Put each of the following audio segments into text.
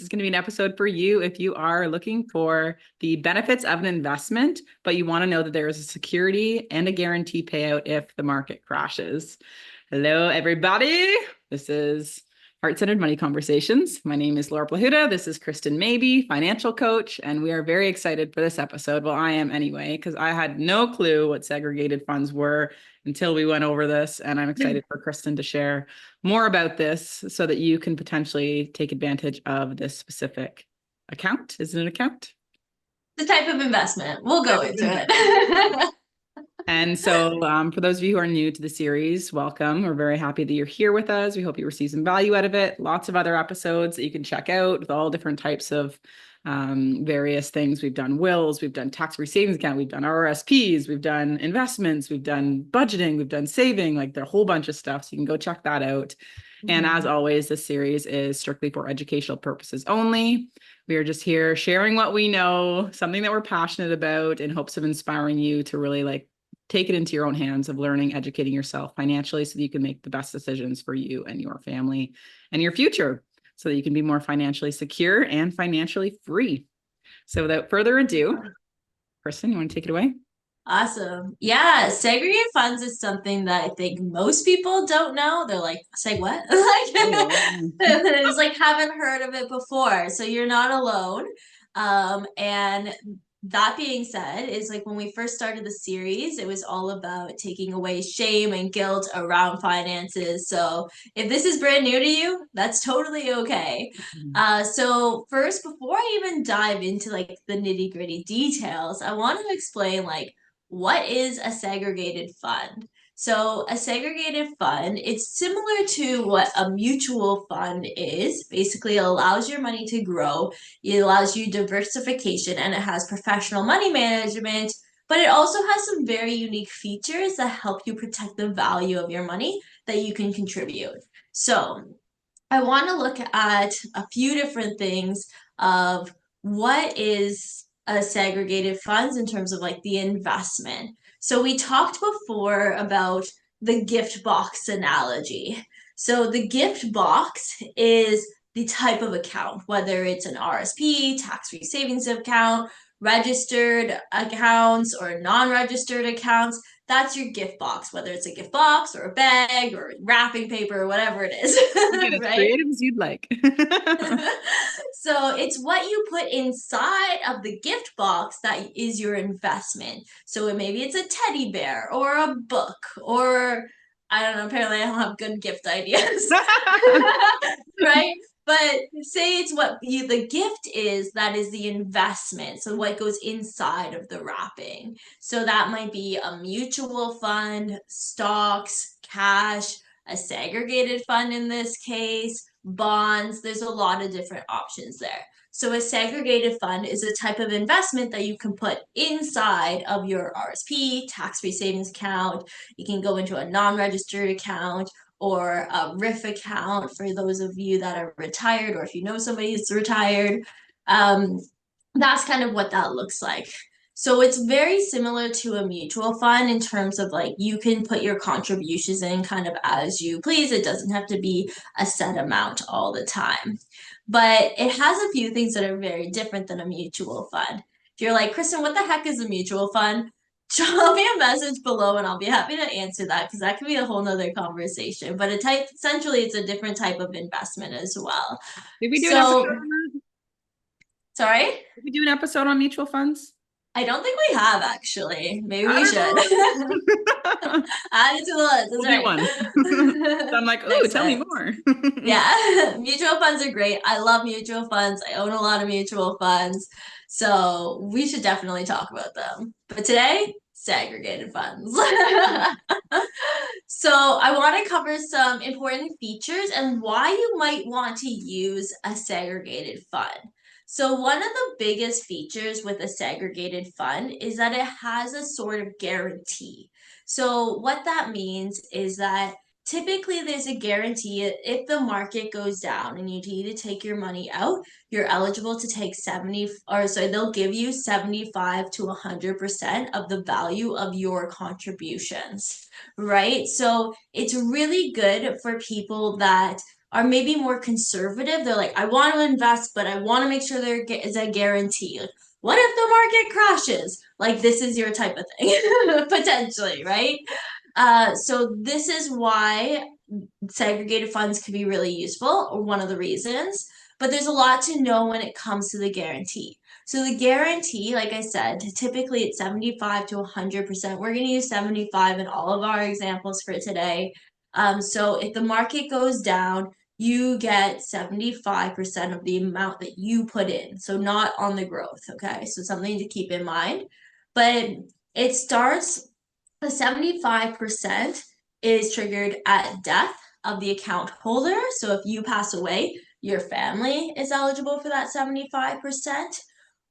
is going to be an episode for you if you are looking for the benefits of an investment, but you want to know that there is a security and a guarantee payout if the market crashes. Hello, everybody. This is Heart-Centered Money Conversations. My name is Laura Plahuta. This is Kristen Mabee, financial coach, and we are very excited for this episode. Well, I am anyway, because I had no clue what segregated funds were until we went over this, and I'm excited for Kristen to share more about this so that you can potentially take advantage of this specific account. Is it an account? The type of investment. We'll go into it. And so for those of you who are new to the series, welcome. We're very happy that you're here with us. We hope you receive some value out of it. Lots of other episodes that you can check out with all different types of various things. We've done wills, we've done tax-free savings account, we've done RRSPs, we've done investments, we've done budgeting, we've done saving, like there are a whole bunch of stuff. So you can go check that out. And as always, this series is strictly for educational purposes only. We are just here sharing what we know, something that we're passionate about in hopes of inspiring you to really take it into your own hands of learning, educating yourself financially so that you can make the best decisions for you and your family and your future so that you can be more financially secure and financially free. So without further ado, Kristen, you want to take it away? Awesome. Yeah, segregated funds is something that I think most people don't know. They're like, "Seg what?" It's like haven't heard of it before. So you're not alone. And that being said, is like when we first started the series, it was all about taking away shame and guilt around finances. So if this is brand new to you, that's totally okay. So first, before I even dive into like the nitty-gritty details, I want to explain like what is a segregated fund? So a segregated fund, it's similar to what a mutual fund is. Basically, it allows your money to grow. It allows you diversification and it has professional money management, but it also has some very unique features that help you protect the value of your money that you can contribute. So I want to look at a few different things of what is a segregated funds in terms of like the investment. So we talked before about the gift box analogy. So the gift box is the type of account, whether it's an RSP, tax-free savings account, registered accounts, or non-registered accounts. That's your gift box, whether it's a gift box or a bag or wrapping paper or whatever it is. Get as Right? creative as you'd like. So it's what you put inside of the gift box that is your investment. So maybe it's a teddy bear or a book or I don't know, apparently I don't have good gift ideas. Right? But say it's what the gift is, that is the investment. So what goes inside of the wrapping. So that might be a mutual fund, stocks, cash, a segregated fund in this case, bonds. There's a lot of different options there. So a segregated fund is a type of investment that you can put inside of your RSP, tax-free savings account. You can go into a non-registered account or a RIF account for those of you that are retired, or if you know somebody who's retired. That's kind of what that looks like. So it's very similar to a mutual fund in terms of like you can put your contributions in kind of as you please. It doesn't have to be a set amount all the time. But it has a few things that are very different than a mutual fund. If you're like, Kristen, what the heck is a mutual fund? Drop me a message below and I'll be happy to answer that because that can be a whole nother conversation. But essentially it's a different type of investment as well. Did we do an episode So on that? sorry? Did we do an episode on mutual funds? I don't think we have actually. Maybe I we don't should. know. Add it to the list. We'll That's do one. So I'm like, oh, Makes tell me sense. more. Yeah, mutual funds are great. I love mutual funds. I own a lot of mutual funds. So we should definitely talk about them. But today, segregated funds. So I want to cover some important features and why you might want to use a segregated fund. So one of the biggest features with a segregated fund is that it has a sort of guarantee. So what that means is that typically there's a guarantee if the market goes down and you need to take your money out, you're eligible to take 70 or so they'll give you 75 to 100% of the value of your contributions, right? So it's really good for people that are maybe more conservative. They're like, I want to invest, but I want to make sure there is a guarantee. Like, what if the market crashes? Like, this is your type of thing, potentially, right? So this is why segregated funds can be really useful, or one of the reasons. But there's a lot to know when it comes to the guarantee. So the guarantee, like I said, typically it's 75 to 100%. We're going to use 75 in all of our examples for today. So if the market goes down, you get 75% of the amount that you put in. So not on the growth, okay? So something to keep in mind. But it starts, the 75% is triggered at death of the account holder. So if you pass away, your family is eligible for that 75%,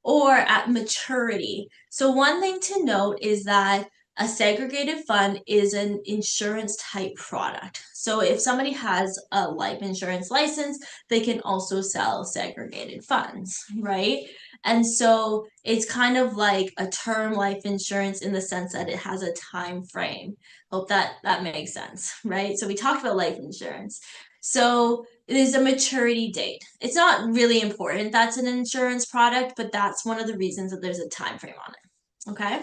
or at maturity. So one thing to note is that a segregated fund is an insurance type product. So if somebody has a life insurance license, they can also sell segregated funds, right? And so it's kind of like a term life insurance in the sense that it has a time frame. Hope that makes sense, right? So we talked about life insurance. So it is a maturity date. It's not really important that's an insurance product, but that's one of the reasons that there's a time frame on it. Okay?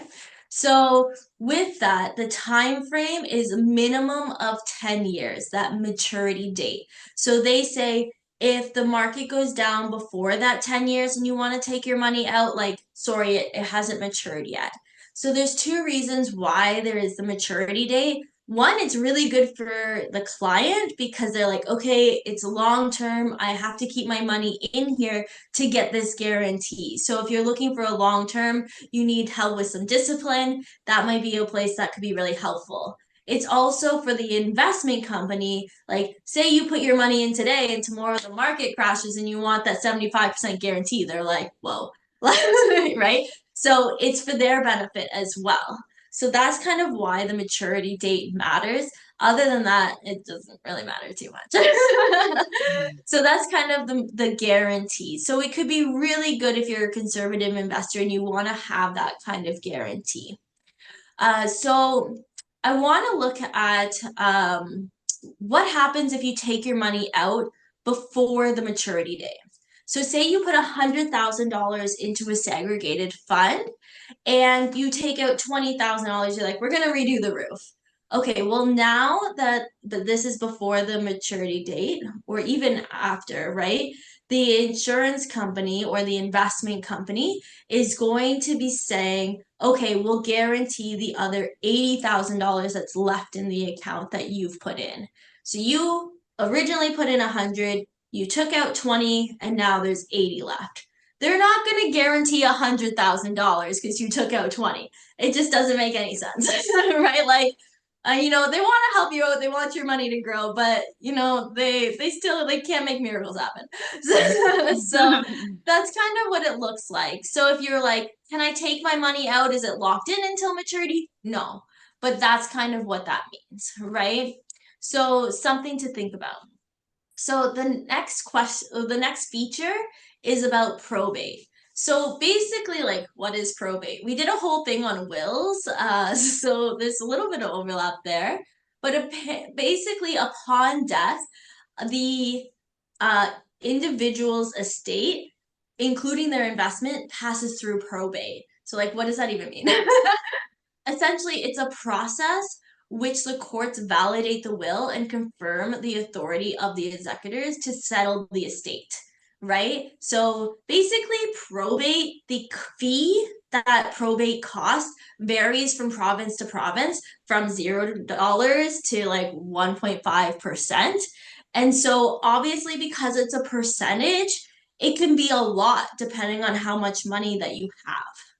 So with that, the time frame is a minimum of 10 years, that maturity date. So they say if the market goes down before that 10 years and you want to take your money out, like, sorry, it hasn't matured yet. So there's two reasons why there is the maturity date. One, it's really good for the client because they're like, okay, it's long term. I have to keep my money in here to get this guarantee. So if you're looking for a long term, you need help with some discipline, that might be a place that could be really helpful. It's also for the investment company, like, say you put your money in today and tomorrow the market crashes and you want that 75% guarantee. They're like, whoa, right? So it's for their benefit as well. So that's kind of why the maturity date matters. Other than that, it doesn't really matter too much. So that's kind of the guarantee. So it could be really good if you're a conservative investor and you want to have that kind of guarantee. So I want to look at what happens if you take your money out before the maturity date. So say you put $100,000 into a segregated fund and you take out $20,000, you're like, we're gonna redo the roof. Okay, well, now that this is before the maturity date or even after, right? The insurance company or the investment company is going to be saying, okay, we'll guarantee the other $80,000 that's left in the account that you've put in. So you originally put in 100, you took out 20, and now there's 80 left. They're not going to guarantee $100,000 because you took out 20. It just doesn't make any sense, right? Like, they want to help you out. They want your money to grow, but they can't make miracles happen. So that's kind of what it looks like. So if you're like, can I take my money out? Is it locked in until maturity? No, but that's kind of what that means, right? So something to think about. So the next feature is about probate. So basically, like, what is probate? We did a whole thing on wills, so there's a little bit of overlap there. But basically, upon death, the individual's estate, including their investment, passes through probate. So, like, what does that even mean? Essentially, it's a process which the courts validate the will and confirm the authority of the executors to settle the estate, right? So basically, probate, the fee that probate costs varies from province to province, from $0 to like 1.5%. And so obviously, because it's a percentage, it can be a lot depending on how much money that you have,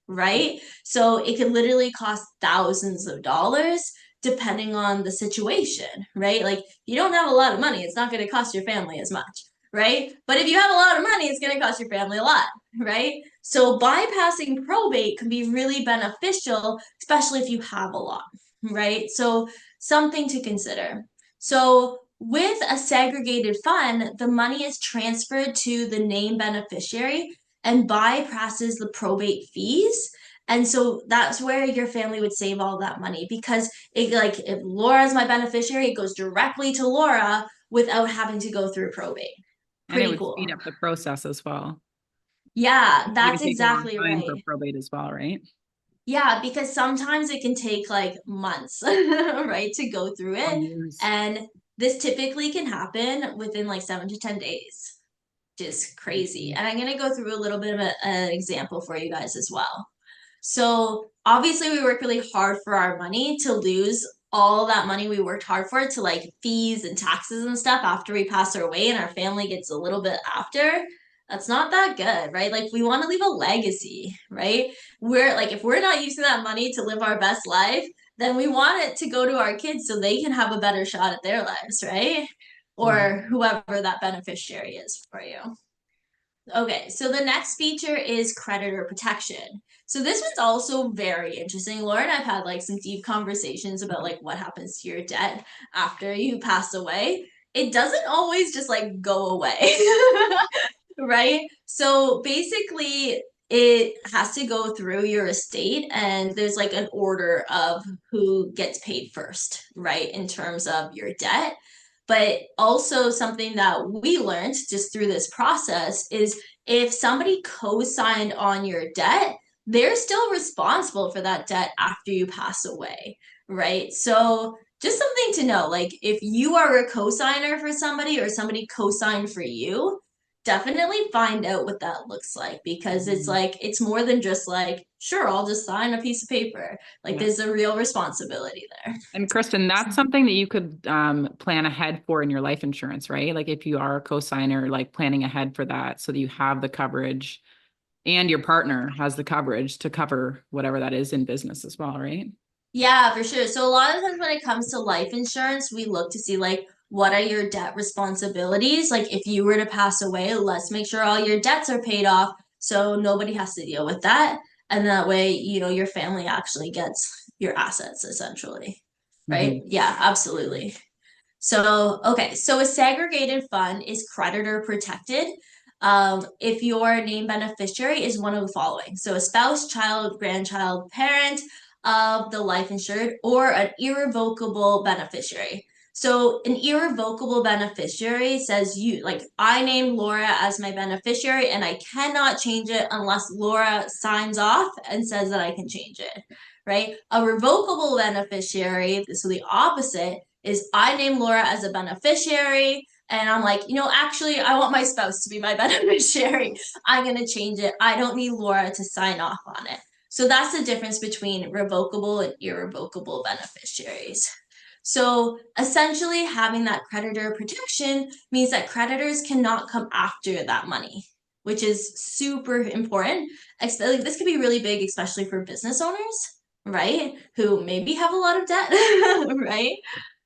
right? So it could literally cost thousands of dollars depending on the situation, right? Like, you don't have a lot of money, it's not going to cost your family as much, right? But if you have a lot of money, it's going to cost your family a lot, right? So bypassing probate can be really beneficial, especially if you have a lot, right? So something to consider. So with a segregated fund, the money is transferred to the named beneficiary and bypasses the probate fees. And so that's where your family would save all that money, because it, like, if Laura's my beneficiary, it goes directly to Laura, without having to go through probate. And it Pretty would speed cool. up the process as well. Yeah, It that's would take a long exactly time for right. probate as well, right? Yeah, because sometimes it can take like months, right, to go through Or it. years. And this typically can happen within like 7 to 10 days. Just crazy. Mhm. And I'm going to go through a little bit of an example for you guys as well. So obviously we work really hard for our money. To lose all that money we worked hard for to like fees and taxes and stuff after we pass away and our family gets a little bit after, that's not that good, right? Like we want to leave a legacy, right? We're like, if we're not using that money to live our best life, then we want it to go to our kids so they can have a better shot at their lives, right? Or Mhm. whoever that beneficiary is for you. Okay, so the next feature is creditor protection. So this one's also very interesting. Laura and I've had like some deep conversations about like what happens to your debt after you pass away. It doesn't always just like go away, right? So basically, it has to go through your estate, and there's like an order of who gets paid first, right? In terms of your debt. But also, something that we learned just through this process is if somebody co signed on your debt, they're still responsible for that debt after you pass away, right? So, just something to know like, if you are a co signer for somebody or somebody co signed for you, definitely find out what that looks like because it's Mhm. like, it's more than just like, sure, I'll just sign a piece of paper. Like, Yeah. there's a real responsibility there. And Kristen, that's something that you could plan ahead for in your life insurance, right? Like if you are a co-signer, like planning ahead for that so that you have the coverage and your partner has the coverage to cover whatever that is in business as well, right? Yeah, for sure. So a lot of times when it comes to life insurance, we look to see like what are your debt responsibilities? Like if you were to pass away, let's make sure all your debts are paid off so nobody has to deal with that. And that way, your family actually gets your assets essentially. Right? Mhm. Yeah, absolutely. So, okay, so a segregated fund is creditor protected. If your named beneficiary is one of the following: so a spouse, child, grandchild, parent of the life insured, or an irrevocable beneficiary. So, an irrevocable beneficiary says you, like, I named Laura as my beneficiary and I cannot change it unless Laura signs off and says that I can change it, right? A revocable beneficiary, so the opposite, is I name Laura as a beneficiary and I'm like, actually, I want my spouse to be my beneficiary. I'm going to change it. I don't need Laura to sign off on it. So that's the difference between revocable and irrevocable beneficiaries. So essentially, having that creditor protection means that creditors cannot come after that money, which is super important. Like, this could be really big, especially for business owners, right? Who maybe have a lot of debt, right?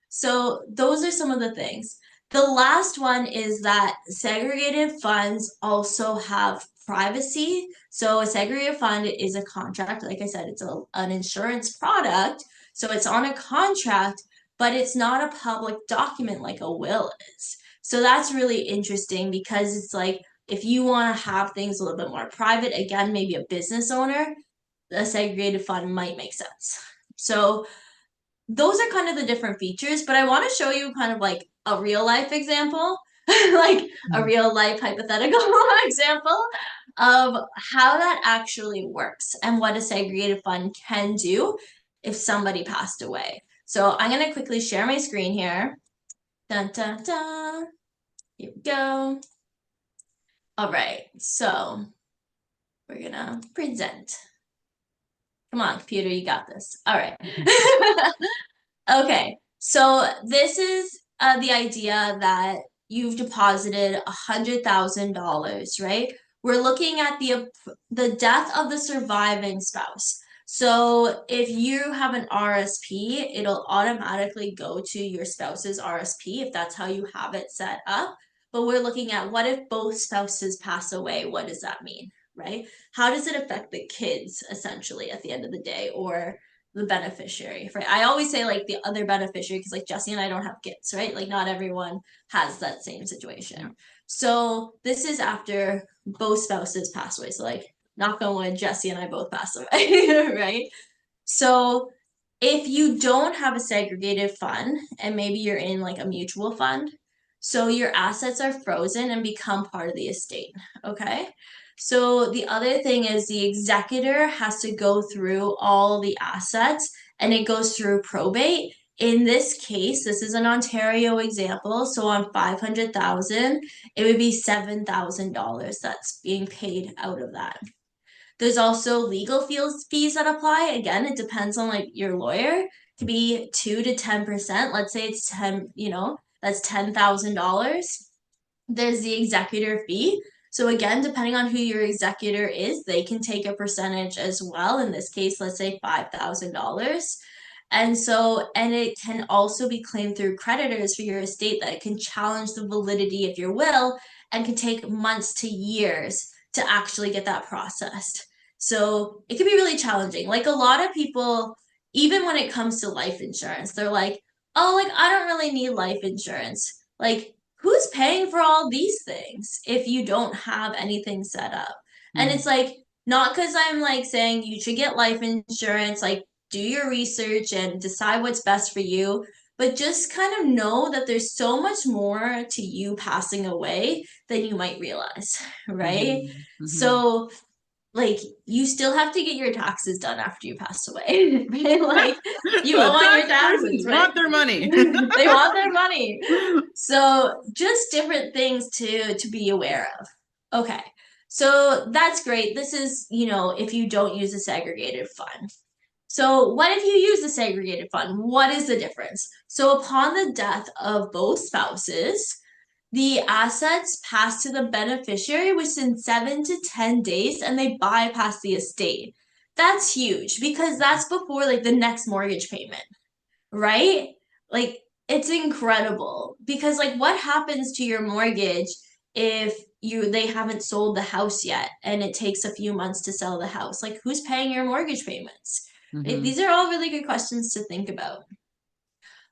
So those are some of the things. The last one is that segregated funds also have privacy. So a segregated fund is a contract. Like I said, it's an insurance product. So it's on a contract, but it's not a public document like a will is. So that's really interesting because it's like if you want to have things a little bit more private, again, maybe a business owner, a segregated fund might make sense. So those are kind of the different features, but I want to show you kind of like a real life example, like a Mhm. real life hypothetical example of how that actually works and what a segregated fund can do if somebody passed away. So I'm going to quickly share my screen here. Dun, dun, dun. Here we go. All right, so we're going to present. Come on, computer, you got this. All right. Okay, so this is the idea that you've deposited $100,000, right? We're looking at the death of the surviving spouse. So if you have an RSP, it'll automatically go to your spouse's RSP if that's how you have it set up. But we're looking at what if both spouses pass away? What does that mean, right? How does it affect the kids essentially at the end of the day, or the beneficiary, right? I always say like the other beneficiary because like Jesse and I don't have kids, right? Like not everyone has that same situation. Yeah. So this is after both spouses pass away. So like knock on wood, Jesse and I both pass away, right? So if you don't have a segregated fund and maybe you're in like a mutual fund, So your assets are frozen and become part of the estate. Okay. So the other thing is the executor has to go through all the assets and it goes through probate. In this case, this is an Ontario example. So on 500,000, it would be $7,000 that's being paid out of that. There's also legal fees that apply. Again, it depends on like your lawyer. It could be 2 to 10%. Let's say it's 10, that's $10,000. There's the executor fee. So again, depending on who your executor is, they can take a percentage as well. In this case, let's say $5,000. And it can also be claimed through creditors for your estate that can challenge the validity of your will and can take months to years to actually get that processed. So it can be really challenging. Like a lot of people, even when it comes to life insurance, they're like, oh, like I don't really need life insurance. Like, who's paying for all these things if you don't have anything set up? And it's like, not because I'm like saying you should get life insurance, like do your research and decide what's best for you, but just kind of know that there's so much more to you passing away than you might realize, right? So like you still have to get your taxes done after you pass away. Right? Like you owe on your taxes, right? Want their money. They want their money. So just different things to be aware of. Okay. So that's great. This is, if you don't use a segregated fund. So what if you use a segregated fund? What is the difference? So upon the death of both spouses, the assets pass to the beneficiary within 7 to 10 days and they bypass the estate. That's huge because that's before like the next mortgage payment, right? Like it's incredible because like what happens to your mortgage if they haven't sold the house yet and it takes a few months to sell the house? Like who's paying your mortgage payments? These are all really good questions to think about.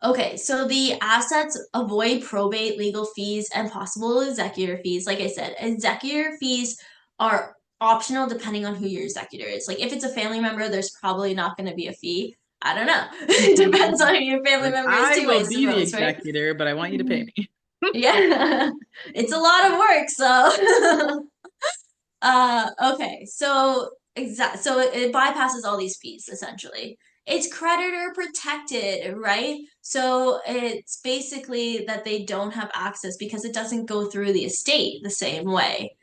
Okay, so the assets avoid probate, legal fees, and possible executor fees. Like I said, executor fees are optional depending on who your executor is. Like if it's a family member, there's probably not going to be a fee. I don't know. It depends on who your family member is I too, will I be the suppose, right? executor, but I want you to pay me. Yeah. It's a lot of work, so okay. So it bypasses all these fees essentially. It's creditor protected, right? So it's basically that they don't have access because it doesn't go through the estate the same way.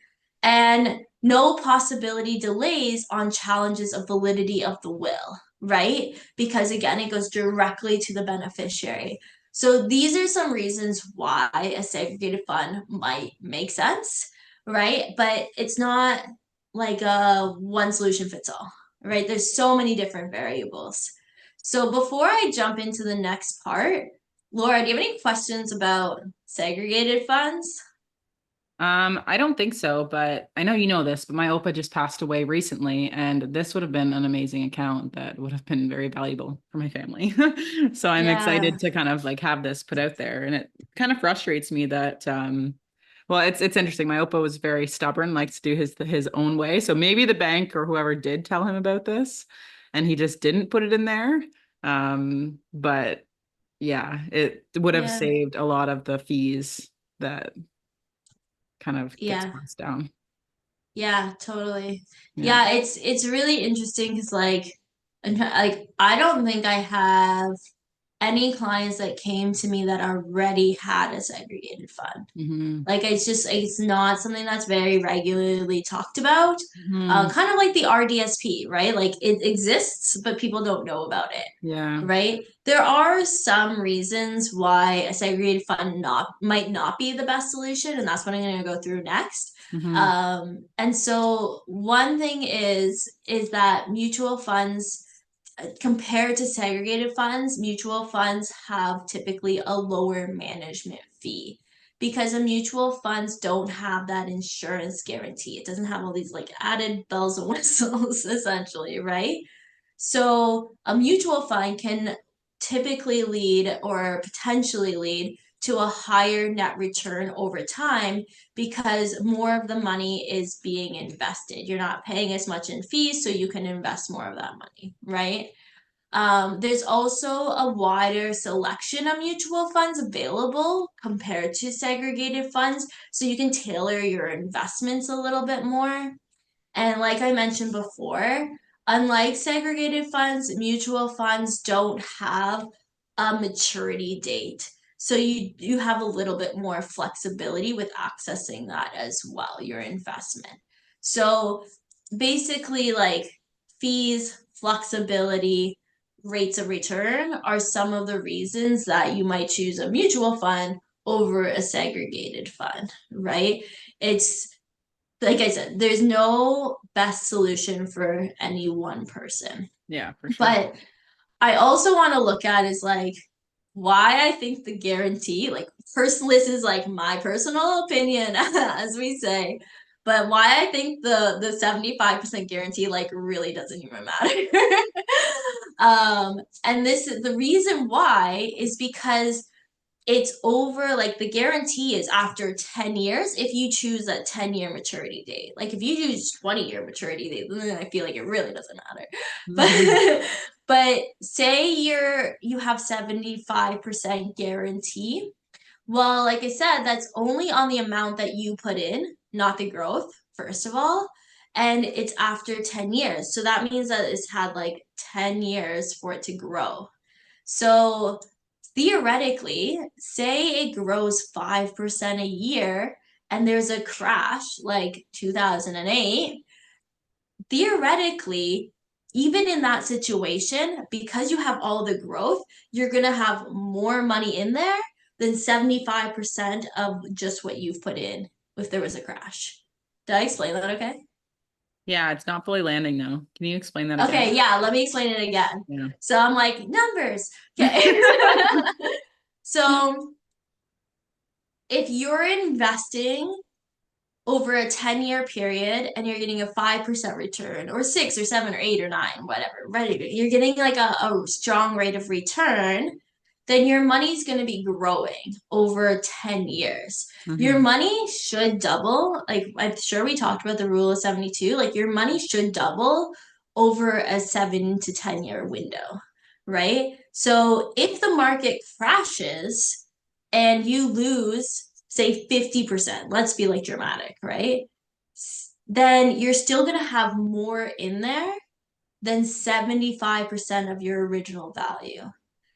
And no possibility delays on challenges of validity of the will, right? Because again, it goes directly to the beneficiary. So these are some reasons why a segregated fund might make sense, right? But it's not like a one solution fits all, right? There's so many different variables. So before I jump into the next part, Laura, do you have any questions about segregated funds? I don't think so, but I know you know this, but my Opa just passed away recently, and this would have been an amazing account that would have been very valuable for my family. So I'm Yeah. excited to kind of like have this put out there. And it kind of frustrates me that well, it's interesting. My Opa was very stubborn, likes to do his own way. So maybe the bank or whoever did tell him about this, and he just didn't put it in there. But yeah, it would have Yeah. saved a lot of the fees that kind of gets Yeah. passed down. Yeah, totally. Yeah. Yeah, it's really interesting because like I don't think I have any clients that came to me that already had a segregated fund. Hmm. Like it's not something that's very regularly talked about. Hmm. Kind of like the RDSP, right? Like it exists, but people don't know about it, Yeah. right? There are some reasons why a segregated fund not might not be the best solution, and that's what I'm going to go through next. Hmm. And so one thing is that mutual funds compared to segregated funds, mutual funds have typically a lower management fee because the mutual funds don't have that insurance guarantee. It doesn't have all these like added bells and whistles, essentially, right? So a mutual fund can typically lead or potentially lead to a higher net return over time because more of the money is being invested. You're not paying as much in fees, so you can invest more of that money, right? There's also a wider selection of mutual funds available compared to segregated funds, so you can tailor your investments a little bit more. And like I mentioned before, unlike segregated funds, mutual funds don't have a maturity date. So you have a little bit more flexibility with accessing that as well, your investment. So basically like fees, flexibility, rates of return are some of the reasons that you might choose a mutual fund over a segregated fund, right? It's like I said, there's no best solution for any one person. Yeah, for sure. But I also want to look at is like why I think the guarantee, like this is like my personal opinion, as we say, but why I think the 75% guarantee like really doesn't even matter. And this is the reason why is because it's over, like the guarantee is after 10 years if you choose a 10-year maturity date. Like if you choose 20-year maturity date, then I feel like it really doesn't matter. But say you have 75% guarantee. Well, like I said, that's only on the amount that you put in, not the growth, first of all. And it's after 10 years. So that means that it's had like 10 years for it to grow. So theoretically, say it grows 5% a year and there's a crash like 2008, theoretically, even in that situation, because you have all the growth, you're going to have more money in there than 75% of just what you've put in if there was a crash. Did I explain that okay? Yeah, it's not fully landing though. Can you explain that again? Okay, yeah, let me explain it again. Yeah. So I'm like, numbers. Okay. So if you're investing over a 10-year period and you're getting a 5% return or 6 or 7 or 8 or 9, whatever, right? You're getting like a strong rate of return, then your money's going to be growing over 10 years. Your money should double. Like I'm sure we talked about the rule of 72. Like your money should double over a 7 to 10-year window, right? So if the market crashes and you lose, say 50%, let's be like dramatic, right? Then you're still going to have more in there than 75% of your original value.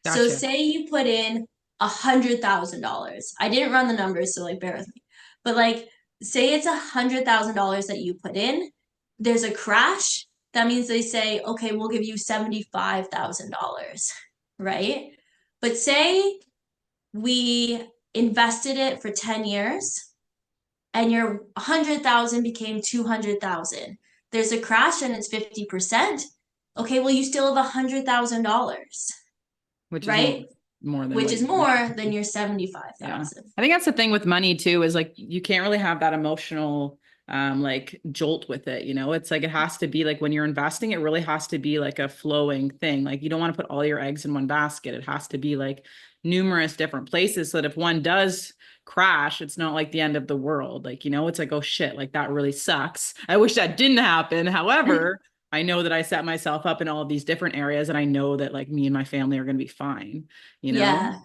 So Gotcha. say you put in $100,000. I didn't run the numbers, so like bear with me. But like say it's $100,000 that you put in, there's a crash. That means they say, okay, we'll give you $75,000, right? But say we invested it for 10 years and your 100,000 became 200,000. There's a crash and it's 50%. Okay, well, you still have $100,000, Which is right? more than Which what is more than your 75,000. I think that's the thing with money too, is like you can't really have that emotional like jolt with it, you know. It's like it has to be like when you're investing, it really has to be like a flowing thing. Like you don't want to put all your eggs in one basket. It has to be like numerous different places so that if one does crash, it's not like the end of the world. Like, you know, it's like, oh shit, like that really sucks. I wish that didn't happen. However, I know that I set myself up in all of these different areas and I know that like me and my family are going to be fine, you know? Yeah.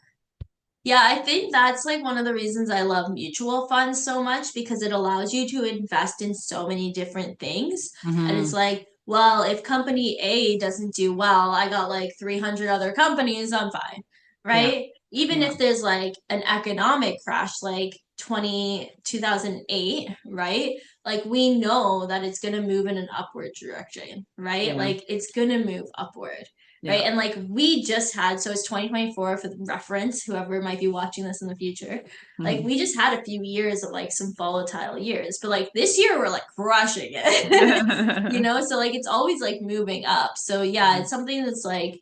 Yeah, I think that's like one of the reasons I love mutual funds so much because it allows you to invest in so many different things. And it's like, well, if company A doesn't do well, I got like 300 other companies, I'm fine, Yeah. right? Even Yeah. if there's like an economic crash like 2008, right? Like we know that it's going to move in an upward direction, right? Yeah. Like it's going to move upward. Right. Yeah. And like we just had, so it's 2024 for the reference, whoever might be watching this in the future. Like we just had a few years of like some volatile years, but like this year we're like crushing it, you know? So like it's always like moving up. So yeah, it's something that's like,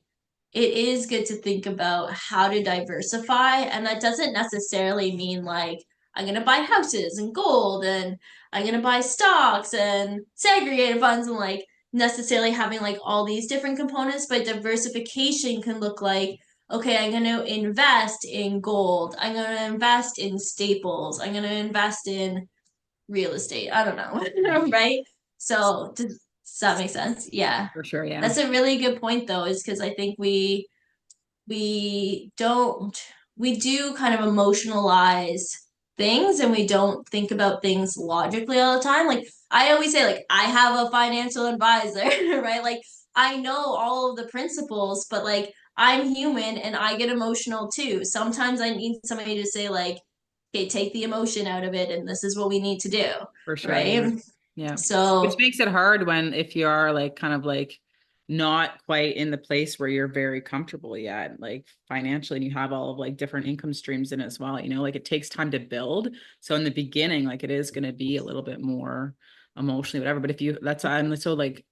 it is good to think about how to diversify. And that doesn't necessarily mean like, I'm going to buy houses and gold and I'm going to buy stocks and segregated funds and like necessarily having like all these different components, but diversification can look like, okay, I'm going to invest in gold. I'm going to invest in staples. I'm going to invest in real estate. I don't know. Right. So Does that make sense? Yeah. For sure, yeah. That's a really good point though, is because I think we don't we do kind of emotionalize things and we don't think about things logically all the time. Like I always say, like, I have a financial advisor, right? Like I know all of the principles, but like I'm human and I get emotional too. Sometimes I need somebody to say, like, okay, take the emotion out of it and this is what we need to do, For sure, yeah. right? Yeah. Which So makes it hard when if you are like kind of like not quite in the place where you're very comfortable yet, like financially, and you have all of like different income streams in it as well, like it takes time to build. So in the beginning, like it is going to be a little bit more emotionally, whatever. But if you, that's, I'm so like,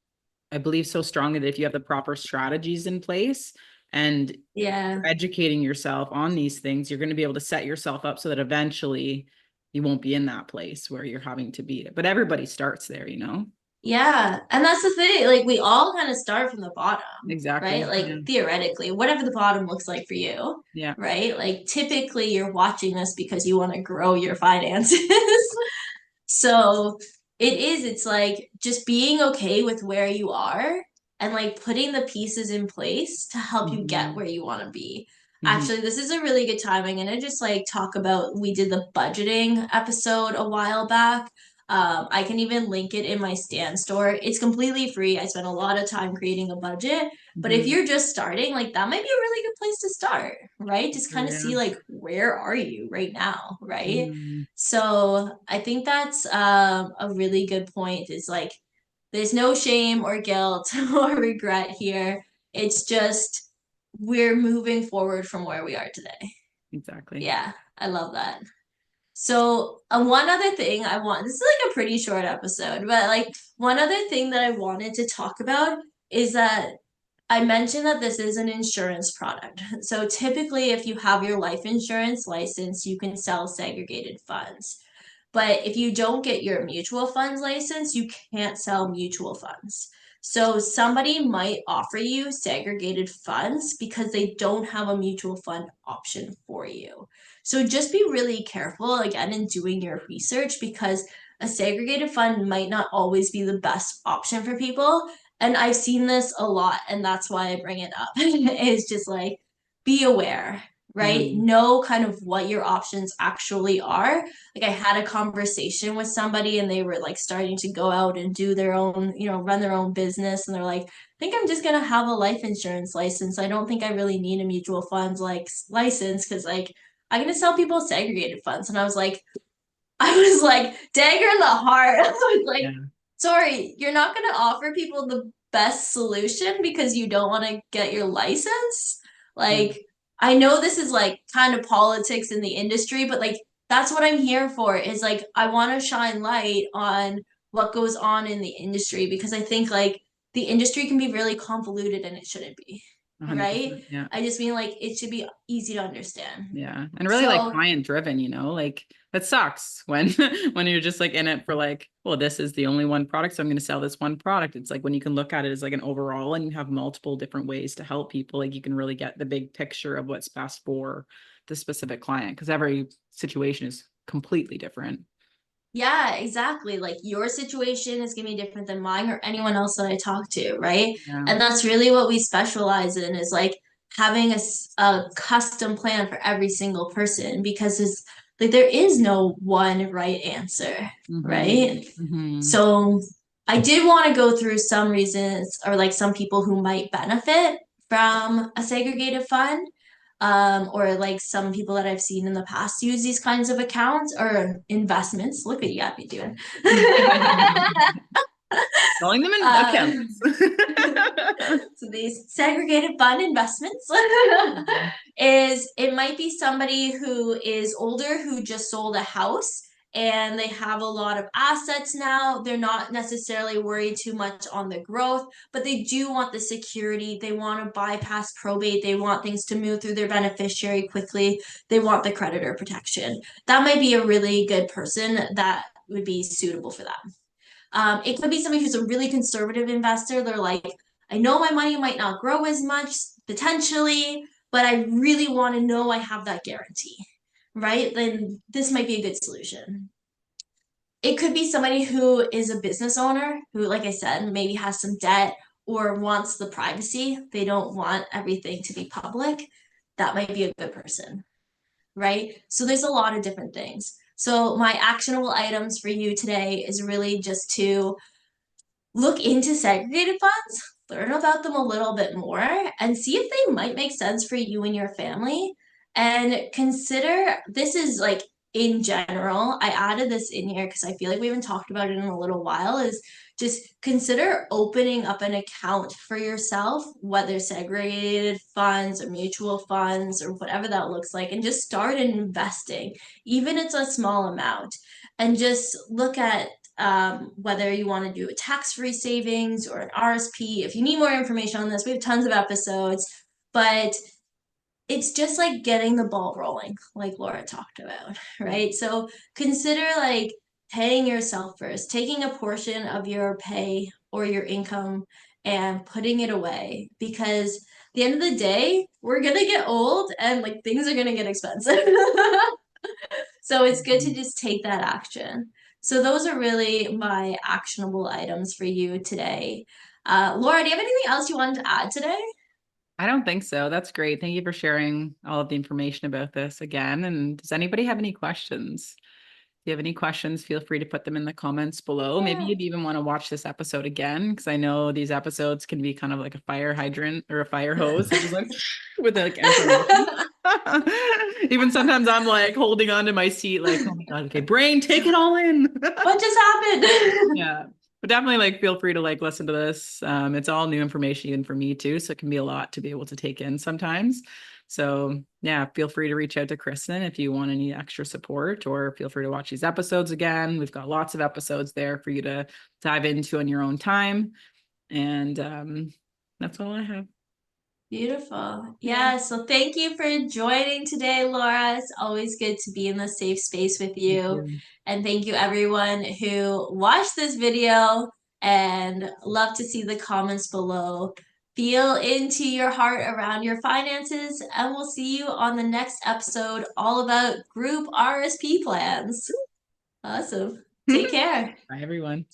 I believe so strongly that if you have the proper strategies in place and yeah. educating yourself on these things, you're going to be able to set yourself up so that eventually you won't be in that place where you're having to beat it. But everybody starts there. Yeah, and that's the thing. Like we all kind of start from the bottom, right? Exactly. Like Yeah. theoretically, whatever the bottom looks like for you, Yeah. right? Like typically you're watching this because you want to grow your finances. So it's like just being okay with where you are and like putting the pieces in place to help you get Mhm. where you want to be. Mhm. Actually, this is a really good time. I'm gonna just like talk about, we did the budgeting episode a while back. I can even link it in my Stan store. It's completely free. I spent a lot of time creating a budget. But if Mhm. you're just starting, like that might be a really good place to start, right? Just kind of Yeah. see like where are you right now, right? Mhm. So I think that's a really good point. Is like there's no shame or guilt or regret here. It's just we're moving forward from where we are today. Exactly. Yeah, I love that. So, one other thing I want, this is like a pretty short episode, but like one other thing that I wanted to talk about is that I mentioned that this is an insurance product. So, typically, if you have your life insurance license, you can sell segregated funds. But if you don't get your mutual funds license, you can't sell mutual funds. So somebody might offer you segregated funds because they don't have a mutual fund option for you. So just be really careful again in doing your research because a segregated fund might not always be the best option for people. And I've seen this a lot, and that's why I bring it up. It's just like be aware, right? Mhm. Know kind of what your options actually are. Like I had a conversation with somebody and they were like starting to go out and do their own, run their own business, and they're like, I think I'm just gonna have a life insurance license. I don't think I really need a mutual funds like license because like I'm gonna sell people segregated funds. And I was like dagger in the heart. I was like, Yeah. sorry, you're not gonna offer people the best solution because you don't want to get your license. Yeah. Like I know this is like kind of politics in the industry, but like that's what I'm here for, is like I want to shine light on what goes on in the industry because I think like the industry can be really convoluted and it shouldn't be, right? 100%. Yeah. I just mean like it should be easy to understand. Yeah. And really like So client driven, like that sucks when when you're just like in it for like, well, this is the only one product, so I'm going to sell this one product. It's like when you can look at it as like an overall and you have multiple different ways to help people, like you can really get the big picture of what's best for the specific client because every situation is completely different. yeah, exactly. Like your situation is gonna be different than mine or anyone else that I talk to, right? Yeah. And that's really what we specialize in, is like having a custom plan for every single person because it's like there is no one right answer, Mm-hmm. right? Mm-hmm. So I did want to go through some reasons or like some people who might benefit from a segregated fund, or like some people that I've seen in the past use these kinds of accounts or investments. Look what you got me doing. Calling them in uh, accounts. so these segregated fund investments is it might be somebody who is older who just sold a house and they have a lot of assets now. They're not necessarily worried too much on the growth, but they do want the security. They want to bypass probate. They want things to move through their beneficiary quickly. They want the creditor protection. That might be a really good person that would be suitable for them. It could be somebody who's a really conservative investor. They're like, I know my money might not grow as much potentially, but I really want to know I have that guarantee, right? Then this might be a good solution. it could be somebody who is a business owner who, like I said, maybe has some debt or wants the privacy. They don't want everything to be public. That might be a good person, right? So there's a lot of different things. So my actionable items for you today is really just to look into segregated funds, learn about them a little bit more, and see if they might make sense for you and your family. And consider this is like in general, I added this in here because I feel like we haven't talked about it in a little while, is just consider opening up an account for yourself, whether segregated funds or mutual funds or whatever that looks like, and just start investing, even if it's a small amount, and just look at whether you want to do a tax-free savings or an RSP. If you need more information on this, we have tons of episodes, but it's just like getting the ball rolling, like Laura talked about, right? So consider like paying yourself first, taking a portion of your pay or your income and putting it away, because at the end of the day, we're gonna get old and like things are gonna get expensive. So it's good to just take that action. So those are really my actionable items for you today. Laura, do you have anything else you wanted to add today? I don't think so. That's great. Thank you for sharing all of the information about this again. And does anybody have any questions? If you have any questions, feel free to put them in the comments below. Maybe Yeah. you'd even want to watch this episode again, because I know these episodes can be kind of like a fire hydrant or a fire hose. It's just like with like information. Even sometimes I'm like holding on to my seat, like, oh my God, okay, brain, take it all in. What just happened? Yeah. But definitely like feel free to like listen to this. It's all new information even for me too. So it can be a lot to be able to take in sometimes. So yeah, feel free to reach out to Kristen if you want any extra support, or feel free to watch these episodes again. We've got lots of episodes there for you to dive into on your own time. And that's all I have. Beautiful. Yeah, so thank you for joining today, Laura. It's always good to be in the safe space with Thank you. you. And thank you everyone who watched this video, and love to see the comments below. Feel into your heart around your finances, and we'll see you on the next episode all about group RSP plans. Awesome. Take care. Bye, everyone.